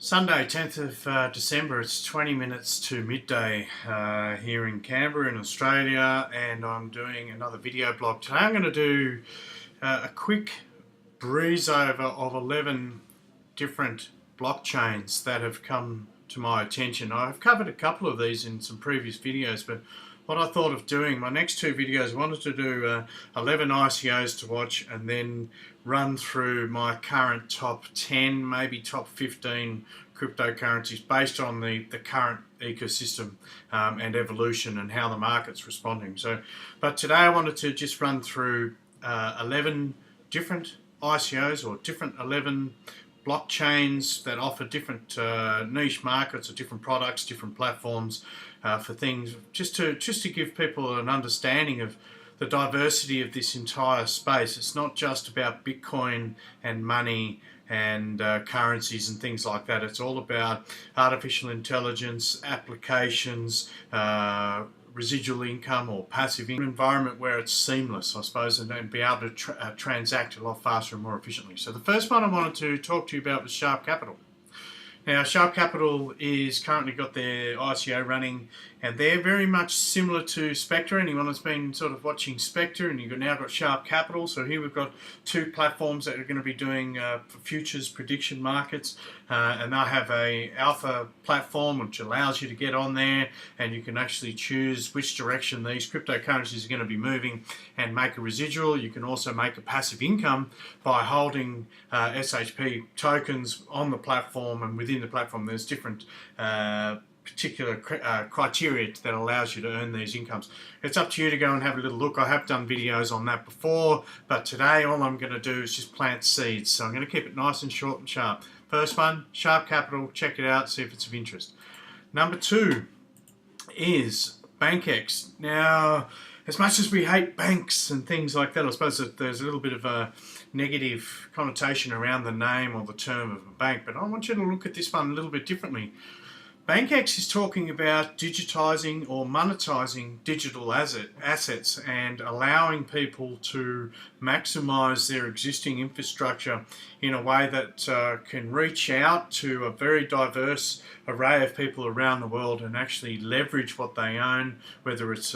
Sunday, 10th of December, it's 20 minutes to midday here in Canberra in Australia, and I'm doing another video blog. Today I'm going to do a quick breeze over of 11 different blockchains that have come to my attention. I've covered a couple of these in some previous videos, but what I thought of doing, my next two videos, I wanted to do 11 ICOs to watch and then run through my current top 10, maybe top 15 cryptocurrencies based on the current ecosystem and evolution and how the market's responding. But today I wanted to just run through 11 different ICOs or different 11 blockchains that offer different niche markets or different products, different platforms for things, just to give people an understanding of the diversity of this entire space. It's not just about Bitcoin and money and currencies and things like that. It's all about artificial intelligence, applications, residual income or passive income, environment where it's seamless, I suppose, and be able to transact a lot faster and more efficiently. So the first one I wanted to talk to you about was Sharp Capital. Now, Sharp Capital is currently got their ICO running, and they're very much similar to Spectre. Anyone that's been sort of watching Spectre, and you've now got Sharp Capital. So here we've got two platforms that are going to be doing futures prediction markets, and they'll have a alpha platform which allows you to get on there, and you can actually choose which direction these cryptocurrencies are going to be moving and make a residual. You can also make a passive income by holding SHP tokens on the platform, and within the platform there's different particular criteria that allows you to earn these incomes. It's up to you to go and have a little look. I have done videos on that before, but today all I'm going to do is just plant seeds. So I'm going to keep it nice and short and sharp. First one, Sharp Capital, check it out, see if it's of interest. Number two is BankX. Now, as much as we hate banks and things like that, I suppose that there's a little bit of a negative connotation around the name or the term of a bank, but I want you to look at this one a little bit differently. BankX is talking about digitizing or monetizing digital assets and allowing people to maximize their existing infrastructure in a way that can reach out to a very diverse array of people around the world and actually leverage what they own, whether it's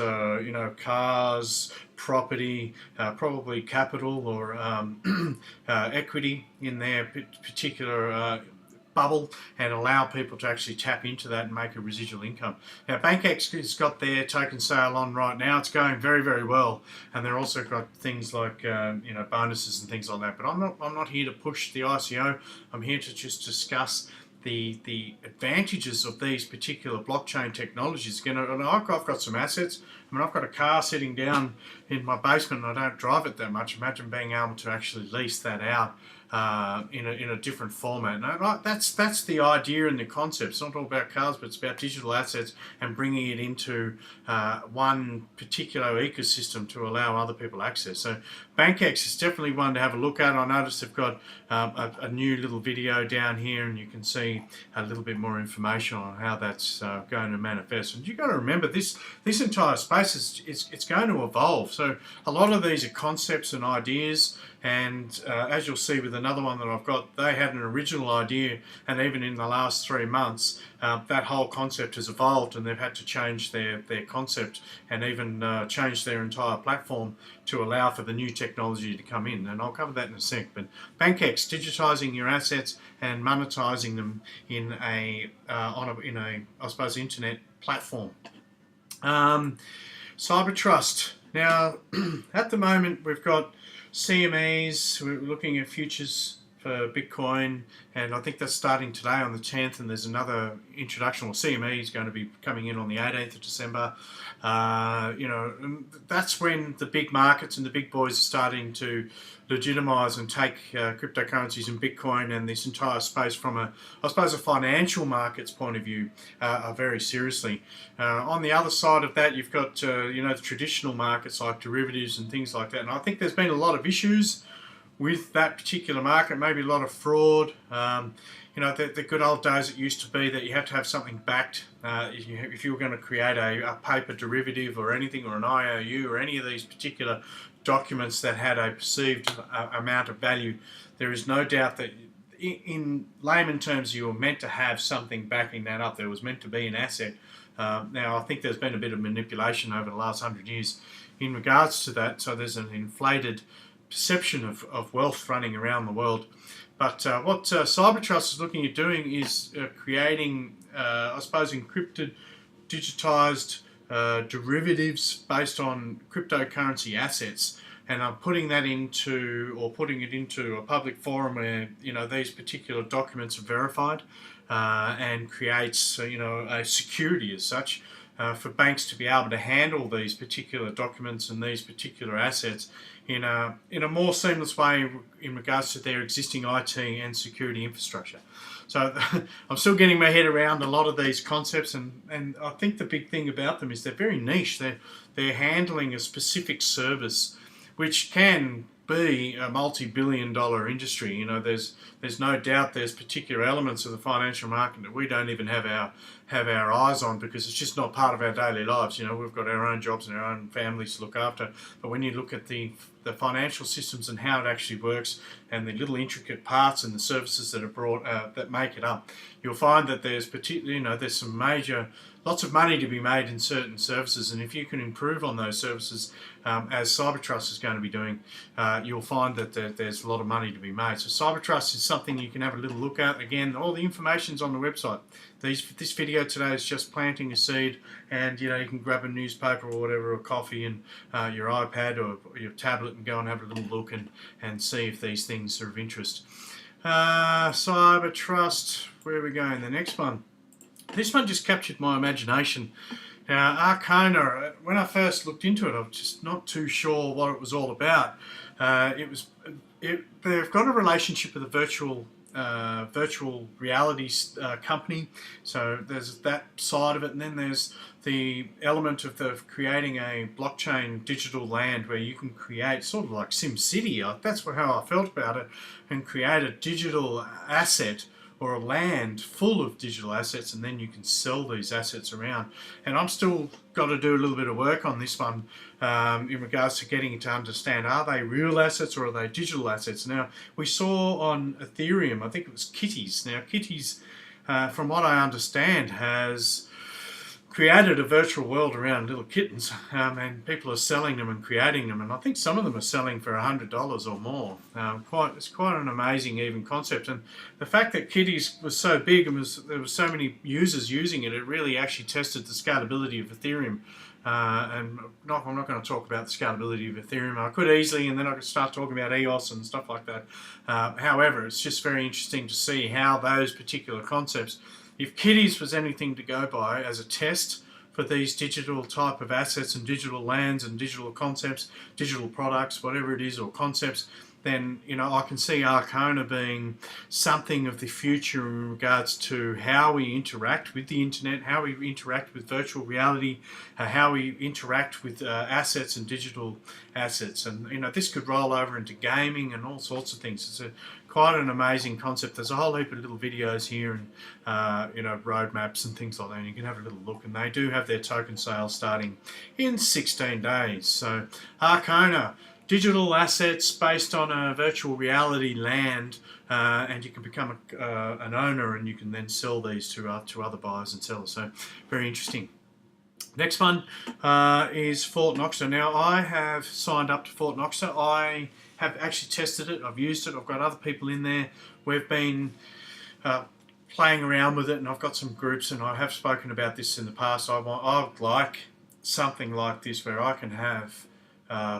cars, property, probably capital or equity in their particular bubble, and allow people to actually tap into that and make a residual income. Now, BankX has got their token sale on right now. It's going very, very well, and they're also got things like bonuses and things like that. But I'm not here to push the ICO. I'm here to just discuss the advantages of these particular blockchain technologies. Again, I've got some assets. I mean, I've got a car sitting down in my basement and I don't drive it that much. Imagine being able to actually lease that out in a different format. No, that's the idea and the concept. It's not all about cars, but it's about digital assets and bringing it into one particular ecosystem to allow other people access. So BankX is definitely one to have a look at. I noticed they've got a new little video down here, and you can see a little bit more information on how that's going to manifest. And you've got to remember, this entire space it's going to evolve. So a lot of these are concepts and ideas, and as you'll see with another one that I've got, they had an original idea, and even in the last 3 months that whole concept has evolved, and they've had to change their concept and even change their entire platform to allow for the new technology to come in, and I'll cover that in a sec. But BankX, digitizing your assets and monetizing them in a I suppose internet platform. Cybertrust. Now, at the moment we've got CMEs. We're looking at futures for Bitcoin, and I think that's starting today on the 10th, and there's another introduction. Well, CME is going to be coming in on the 18th of December. And that's when the big markets and the big boys are starting to legitimize and take cryptocurrencies and Bitcoin and this entire space from I suppose a financial markets point of view very seriously. On the other side of that, you've got the traditional markets like derivatives and things like that, and I think there's been a lot of issues with that particular market, maybe a lot of fraud. The good old days, it used to be that you had to have something backed. If you were going to create a paper derivative or anything, or an IOU or any of these particular documents that had a perceived amount of value, there is no doubt that in layman terms, you were meant to have something backing that up. There was meant to be an asset. Now, I think there's been a bit of manipulation over the last 100 years in regards to that, so there's an inflated perception of wealth running around the world. But what Cybertrust is looking at doing is creating, I suppose, encrypted, digitized derivatives based on cryptocurrency assets, and I'm putting it into a public forum where these particular documents are verified, and creates a security as such for banks to be able to handle these particular documents and these particular assets in a more seamless way in regards to their existing IT and security infrastructure. So I'm still getting my head around a lot of these concepts, and I think the big thing about them is they're very niche. They're handling a specific service, which can be a multi-billion-dollar industry. There's no doubt there's particular elements of the financial market that we don't even have our eyes on, because it's just not part of our daily lives. We've got our own jobs and our own families to look after. But when you look at the financial systems and how it actually works, and the little intricate parts and the services that are brought that make it up, you'll find that there's there's lots of money to be made in certain services, and if you can improve on those services, as Cybertrust is going to be doing, you'll find that there's a lot of money to be made. So Cybertrust is something you can have a little look at. Again, all the information's on the website. This video today is just planting a seed, and you can grab a newspaper or whatever, or coffee, and your iPad or your tablet, and go and have a little look and see if these things are of interest. Cybertrust, where are we going? The next one. This one just captured my imagination. Arkona, when I first looked into it, I was just not too sure what it was all about. They've got a relationship with a virtual reality company, so there's that side of it, and then there's the element of creating a blockchain digital land where you can create, sort of like SimCity, that's how I felt about it, and create a digital asset or a land full of digital assets, and then you can sell these assets around. And I'm still got to do a little bit of work on this one in regards to getting it to understand, are they real assets or are they digital assets? Now, we saw on Ethereum, I think it was Kitties. Now, Kitties, from what I understand, has created a virtual world around little kittens, and people are selling them and creating them, and I think some of them are selling for $100 or more. It's quite an amazing even concept, and the fact that Kitties was so big and there were so many users using it, it really actually tested the scalability of Ethereum. And I'm not going to talk about the scalability of Ethereum. I could easily, and then I could start talking about EOS and stuff like that. However, it's just very interesting to see how those particular concepts, if Kitties was anything to go by as a test for these digital type of assets and digital lands and digital concepts, digital products, whatever it is, or concepts, then I can see Arkona being something of the future in regards to how we interact with the internet, how we interact with virtual reality, how we interact with assets and digital assets. And this could roll over into gaming and all sorts of things. It's quite an amazing concept. There's a whole heap of little videos here, and roadmaps and things like that, and you can have a little look, and they do have their token sales starting in 16 days. So Arkona, digital assets based on a virtual reality land, and you can become an owner, and you can then sell these to other buyers and sellers. So very interesting. Next one is Fort Knox. Now, I have signed up to Fort Knox. I have actually tested it. I've used it. I've got other people in there. We've been playing around with it, and I've got some groups, and I have spoken about this in the past. I would like something like this where I can have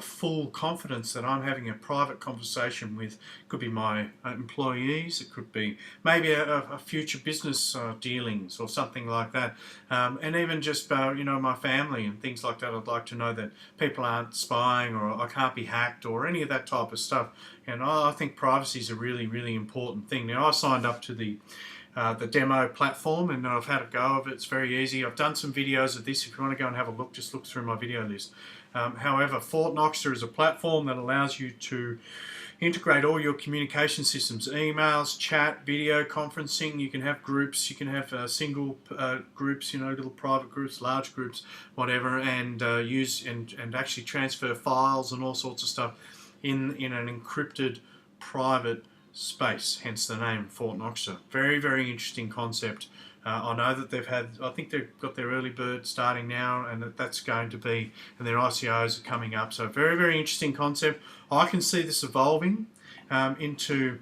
full confidence that I'm having a private conversation with, could be my employees, it could be maybe a future business dealings or something like that, and even just my family and things like that. I'd like to know that people aren't spying, or I can't be hacked, or any of that type of stuff. And I think privacy is a really, really important thing. Now, I signed up to the demo platform, and I've had a go of it. It's very easy. I've done some videos of this. If you want to go and have a look, just look through my video list. However, Fort Knox is a platform that allows you to integrate all your communication systems, emails, chat, video conferencing. You can have groups, you can have single groups, little private groups, large groups, whatever, and use and actually transfer files and all sorts of stuff in an encrypted private space, hence the name Fort Knox. Very, very interesting concept. I know that I think they've got their early bird starting now, and that's going to be, and their ICOs are coming up. So very, very interesting concept. I can see this evolving into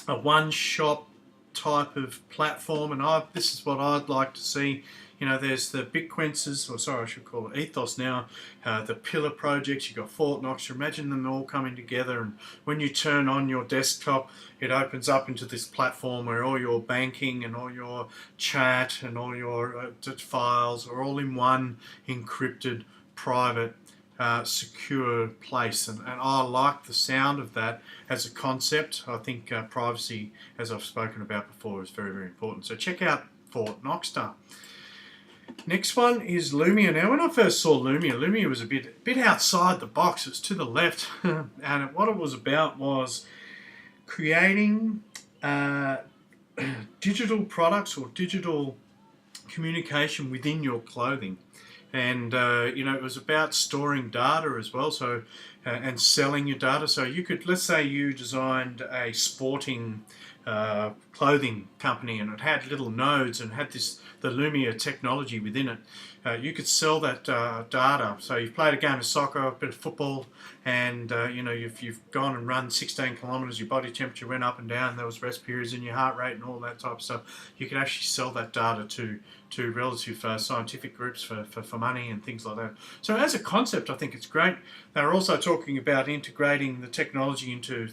a one-shop type of platform, and this is what I'd like to see. There's the Bitcoinces, or sorry, I should call it Ethos now, the Pillar projects, you've got Fort Knox. You imagine them all coming together, and when you turn on your desktop, it opens up into this platform where all your banking and all your chat and all your files are all in one encrypted, private, secure place, and I like the sound of that as a concept. I think privacy, as I've spoken about before, is very, very important. So check out Fort Knox. Next one is Lumia. Now, when I first saw Lumia was a bit outside the box. It's to the left, and what it was about was creating digital products or digital communication within your clothing. And it was about storing data as well, so and selling your data. So you could, let's say you designed a sporting clothing company, and it had little nodes and had the Lumia technology within it. You could sell that data. So you've played a game of soccer, a bit of football, and you've gone and run 16 kilometres. Your body temperature went up and down. There was rest periods in your heart rate and all that type of stuff. You could actually sell that data to relative scientific groups for money and things like that. So as a concept, I think it's great. They're also talking about integrating the technology into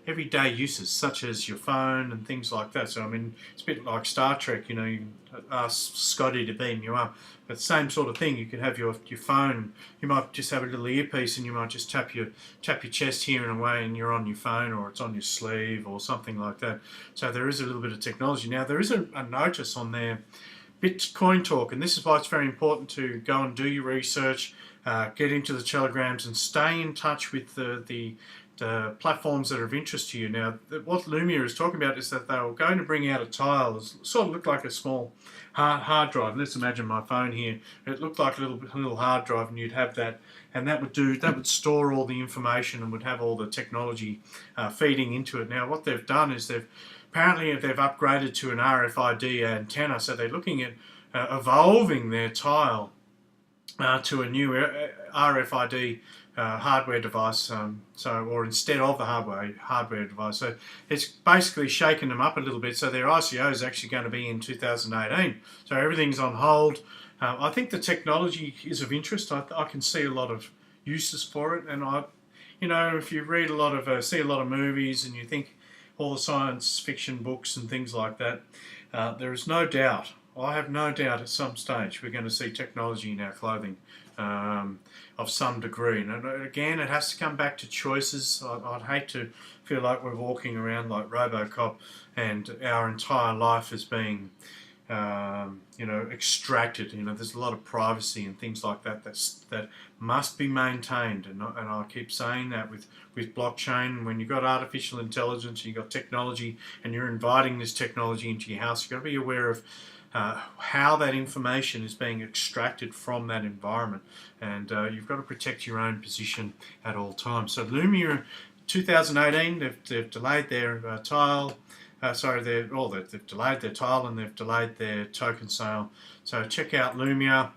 everyday uses, such as your phone and things like that. So, I mean, it's a bit like Star Trek, you can ask Scotty to beam you up. But same sort of thing, you could have your phone, you might just have a little earpiece and you might just tap your chest here in a way and you're on your phone, or it's on your sleeve or something like that. So there is a little bit of technology. Now, there is a notice on there, Bitcoin Talk, and this is why it's very important to go and do your research, get into the telegrams and stay in touch with the platforms that are of interest to you. Now, what Lumia is talking about is that they were going to bring out a tile that sort of looked like a small hard drive. Let's imagine my phone here. It looked like a little hard drive, and you'd have that, and that would store all the information and would have all the technology feeding into it. Now, what they've done is they've upgraded to an RFID antenna, so they're looking at evolving their tile to a new RFID hardware device, or instead of the hardware device. So it's basically shaken them up a little bit. So their ICO is actually going to be in 2018. So everything's on hold. I think the technology is of interest. I can see a lot of uses for it, and if you read see a lot of movies, and you think all the science fiction books and things like that, there is no doubt. I have no doubt at some stage we're going to see technology in our clothing of some degree. And again, it has to come back to choices. I'd hate to feel like we're walking around like RoboCop and our entire life is being extracted. There's a lot of privacy and things like that that must be maintained. And I keep saying that with blockchain, when you've got artificial intelligence, you've got technology, and you're inviting this technology into your house, you've got to be aware of how that information is being extracted from that environment, and you've got to protect your own position at all times. So Lumia, 2018, they've delayed their tile. They've delayed their tile and they've delayed their token sale. So check out Lumia.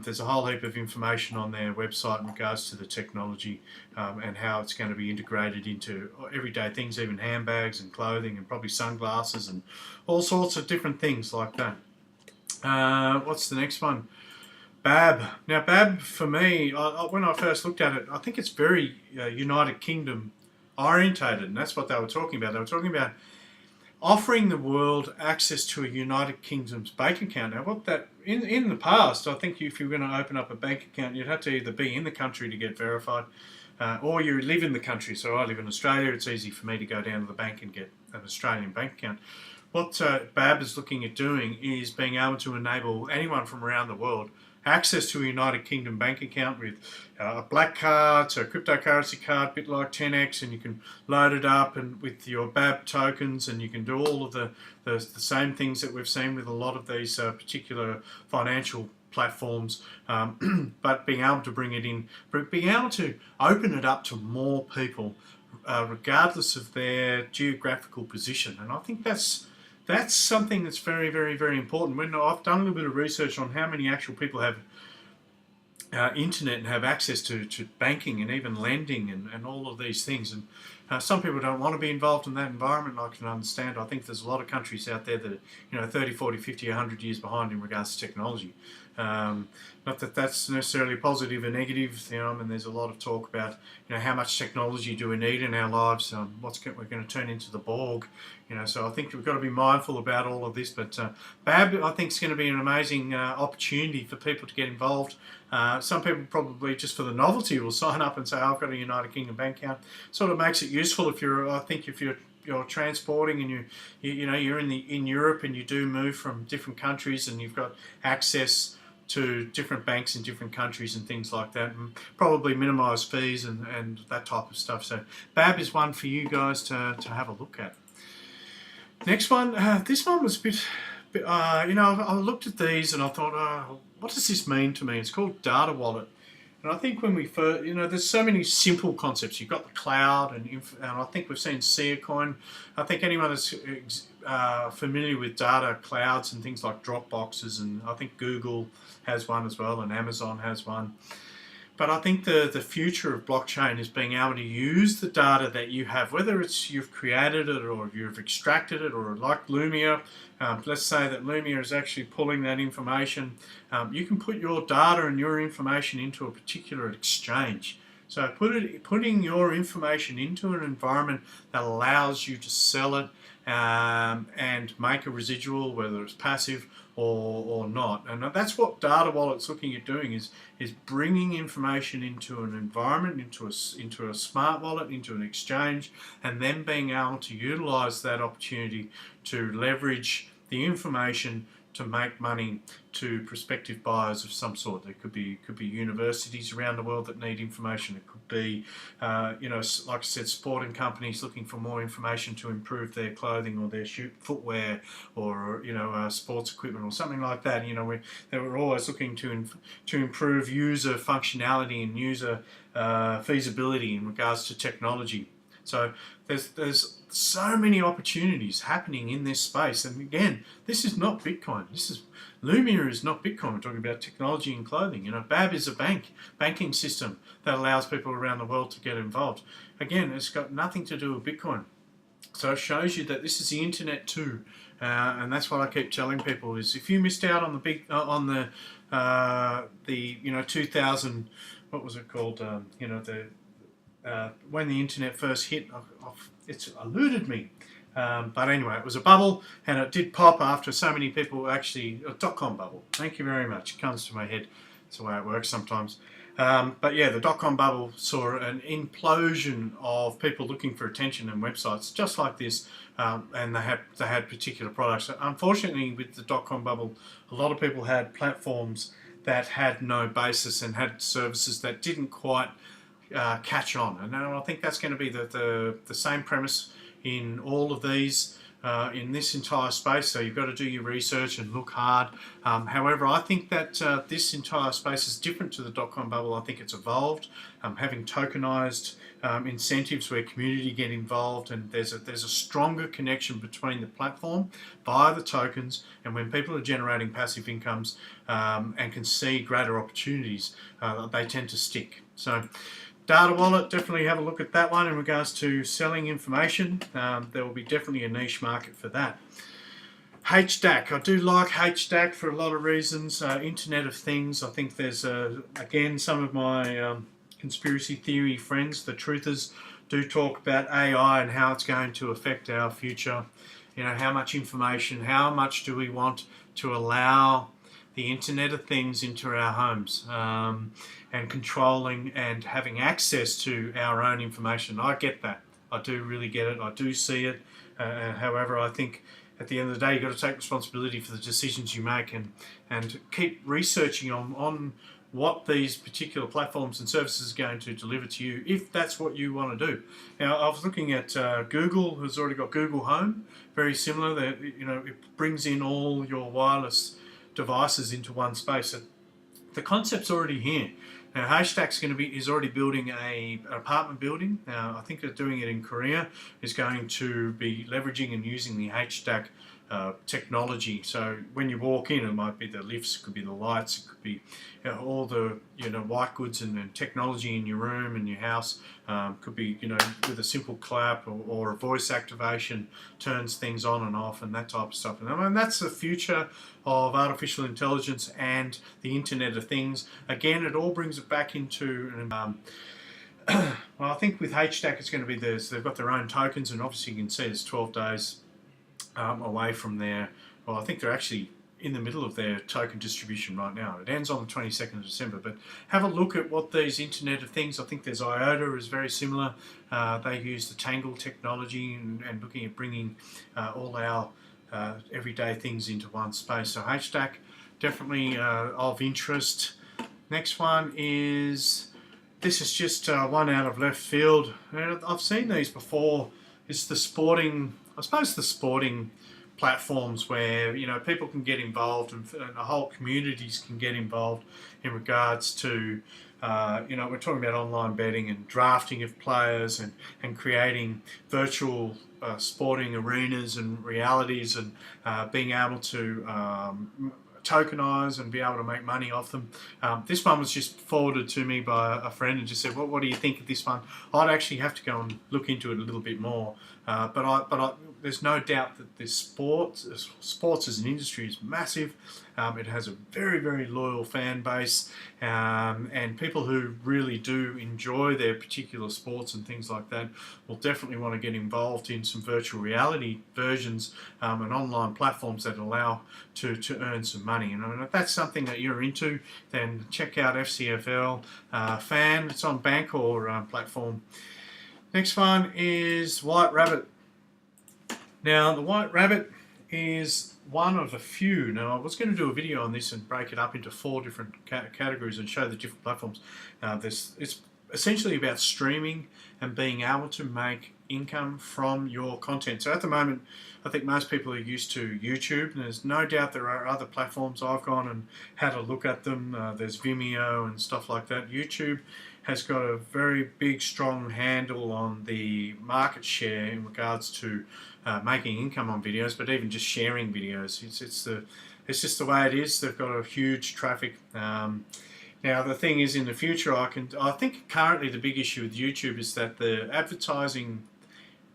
There's a whole heap of information on their website in regards to the technology and how it's going to be integrated into everyday things, even handbags and clothing and probably sunglasses and all sorts of different things like that. What's the next one? BAB. Now, BAB, for me, when I first looked at it, I think it's very United Kingdom orientated, and that's what they were talking about. They were talking about offering the world access to a United Kingdom's bank account. Now, what that in the past, I think if you were going to open up a bank account, you'd have to either be in the country to get verified, or you live in the country. So I live in Australia. It's easy for me to go down to the bank and get an Australian bank account. What BAB is looking at doing is being able to enable anyone from around the world access to a United Kingdom bank account with a black card, so a cryptocurrency card, a bit like 10x, and you can load it up and with your BAB tokens, and you can do all of the same things that we've seen with a lot of these particular financial platforms, but being able to bring it in, being able to open it up to more people regardless of their geographical position. And I think that's something that's very, very, very important. When I've done a little bit of research on how many actual people have internet and have access to banking and even lending and all of these things. And some people don't want to be involved in that environment, and I can understand. I think there's a lot of countries out there that are 30, 40, 50, 100 years behind in regards to technology. Not that that's necessarily positive or negative, and there's a lot of talk about, how much technology do we need in our lives, we're going to turn into the Borg, so I think we've got to be mindful about all of this. But BAB, I think, is going to be an amazing opportunity for people to get involved. Some people probably just for the novelty will sign up and say, I've got a United Kingdom bank account. Sort of makes it useful if you're transporting and you're in Europe and you do move from different countries and you've got access to different banks in different countries and things like that, and probably minimise fees and that type of stuff. So BAB is one for you guys to have a look at. Next one, this one was a bit I looked at these and I thought, what does this mean to me? It's called Data Wallet. And I think when we first, there's so many simple concepts. You've got the cloud, and I think we've seen Coin. I think anyone that's familiar with data clouds and things like Dropboxes, and I think Google has one as well, and Amazon has one. But I think the future of blockchain is being able to use the data that you have, whether it's you've created it or you've extracted it, or like Lumia. Let's say that Lumia is actually pulling that information. You can put your data and your information into a particular exchange. So putting your information into an environment that allows you to sell it and make a residual, whether it's passive or not. And that's what Data Wallet's looking at doing, is bringing information into an environment, into a smart wallet, into an exchange, and then being able to utilize that opportunity to leverage the information to make money to prospective buyers of some sort. There could be universities around the world that need information. It could be, like I said, sporting companies looking for more information to improve their clothing or their footwear, or sports equipment or something like that. They were always looking to improve user functionality and user feasibility in regards to technology. So there's so many opportunities happening in this space. And again, this is not Bitcoin. Lumia is not Bitcoin. We're talking about technology and clothing. BAB is a banking system that allows people around the world to get involved. Again, it's got nothing to do with Bitcoin. So it shows you that this is the internet too. And that's what I keep telling people, is if you missed out on the 2000, what was it called? When the internet first hit, it's eluded me. But anyway, it was a bubble, and it did pop after so many people actually, a dot-com bubble. Thank you very much. It comes to my head. It's the way it works sometimes. But yeah, the dot-com bubble saw an implosion of people looking for attention and websites just like this, and they had particular products. Unfortunately, with the dot-com bubble, a lot of people had platforms that had no basis and had services that didn't quite catch on, and I think that's going to be the same premise in all of these, in this entire space. So you've got to do your research and look hard. However, I think that this entire space is different to the dot-com bubble. I think it's evolved, having tokenized incentives where community get involved, and there's a stronger connection between the platform via the tokens, and when people are generating passive incomes and can see greater opportunities, they tend to stick. So Data Wallet, definitely have a look at that one in regards to selling information. There will be definitely a niche market for that. HDAC, I do like HDAC for a lot of reasons. Internet of Things, I think there's, again, some of my conspiracy theory friends, the truthers, do talk about AI and how it's going to affect our future. How much information, how much do we want to allow the Internet of Things into our homes, and controlling and having access to our own information. I get that. I do really get it. I do see it. However, I think at the end of the day, you've got to take responsibility for the decisions you make, and keep researching on what these particular platforms and services are going to deliver to you, if that's what you want to do. Now, I was looking at Google, who's already got Google Home, very similar. It brings in all your wireless devices into one space. The concept's already here. Now Haystack's is already building an apartment building. I think they're doing it in Korea. Is going to be leveraging and using the Haystack technology. So when you walk in, it might be the lifts, it could be the lights, it could be all the white goods and technology in your room and your house. Could be with a simple clap or a voice activation turns things on and off and that type of stuff. And I mean, that's the future of artificial intelligence and the Internet of Things. Again, it all brings it back into well, I think with Haystack it's going to be they've got their own tokens, and obviously you can see it's 12 days away from their, well, I think they're actually in the middle of their token distribution right now. It ends on the 22nd of December, but have a look at what these Internet of Things, I think there's IOTA is very similar. They use the Tangle technology and looking at bringing all our everyday things into one space. So Haystack, definitely of interest. Next one is, this is just one out of left field. I've seen these before. It's the sporting, I suppose the sporting platforms where people can get involved and whole communities can get involved in regards to we're talking about online betting and drafting of players and creating virtual sporting arenas and realities and being able to tokenize and be able to make money off them. This one was just forwarded to me by a friend and just said, what do you think of this one? I'd actually have to go and look into it a little bit more. But there's no doubt that this sports as an industry is massive. It has a very, very loyal fan base, and people who really do enjoy their particular sports and things like that will definitely want to get involved in some virtual reality versions and online platforms that allow to earn some money. And if that's something that you're into, then check out FCFL Fan. It's on Bank or platform. Next one is White Rabbit. Now, the White Rabbit is one of a few. Now, I was going to do a video on this and break it up into 4 different categories and show the different platforms. It's essentially about streaming and being able to make income from your content. So at the moment, I think most people are used to YouTube, and there's no doubt there are other platforms. I've gone and had a look at them. There's Vimeo and stuff like that. YouTube has got a very big, strong handle on the market share in regards to making income on videos, but even just sharing videos. It's just the way it is. They've got a huge traffic. Now the thing is, in the future, I think currently the big issue with YouTube is that the advertising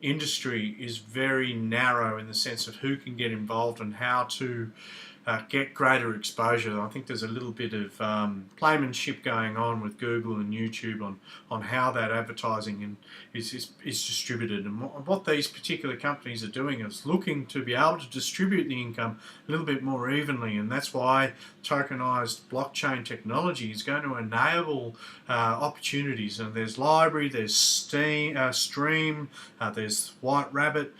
industry is very narrow in the sense of who can get involved and how to get greater exposure. I think there's a little bit of playmanship going on with Google and YouTube on how that advertising is distributed. And what these particular companies are doing is looking to be able to distribute the income a little bit more evenly, and that's why tokenized blockchain technology is going to enable opportunities. And there's Library, there's Stream, there's White Rabbit.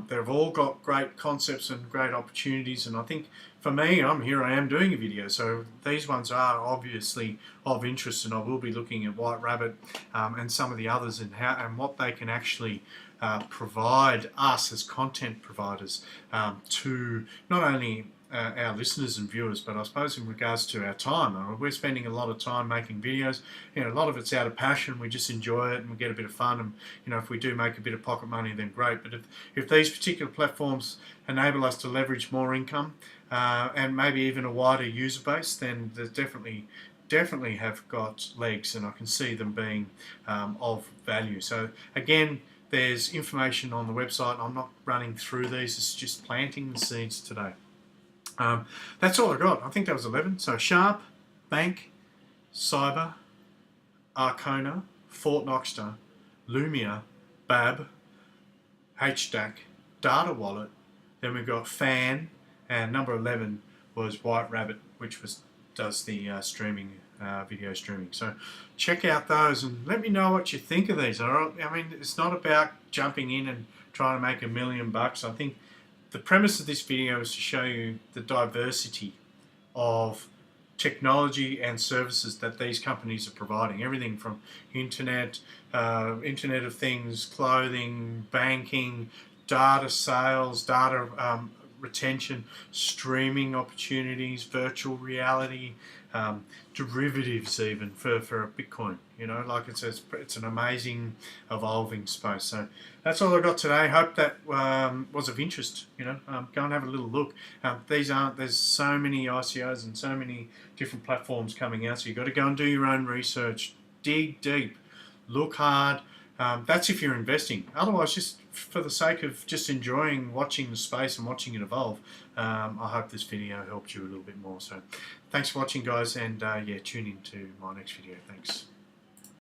They've all got great concepts and great opportunities, and I think for me, I am doing a video, so these ones are obviously of interest, and I will be looking at White Rabbit and some of the others and what they can actually provide us as content providers to not only our listeners and viewers, but I suppose in regards to our time. We're spending a lot of time making videos. A lot of it's out of passion. We just enjoy it and we get a bit of fun. And if we do make a bit of pocket money, then great. But if these particular platforms enable us to leverage more income and maybe even a wider user base, then they definitely have got legs, and I can see them being of value. So again, there's information on the website. I'm not running through these. It's just planting the seeds today. That's all I got. I think that was 11. So Sharp, Bank, Cyber, Arkona, Fort Knoxter, Lumia, BAB, HDAC, Data Wallet. Then we've got Fan, and number 11 was White Rabbit, which does the streaming, video streaming. So check out those and let me know what you think of these. I mean, it's not about jumping in and trying to make $1 million. I think the premise of this video is to show you the diversity of technology and services that these companies are providing. Everything from Internet of Things, clothing, banking, data sales, data retention, streaming opportunities, virtual reality, derivatives even for a Bitcoin. You know, like it's an amazing evolving space. So that's all I got today. Hope that was of interest. You know, go and have a little look. There's so many ICOs and so many different platforms coming out, so you've got to go and do your own research, dig deep, look hard. That's if you're investing. Otherwise, just for the sake of just enjoying watching the space and watching it evolve, I hope this video helped you a little bit more. So thanks for watching, guys, and yeah, tune in to my next video. Thanks.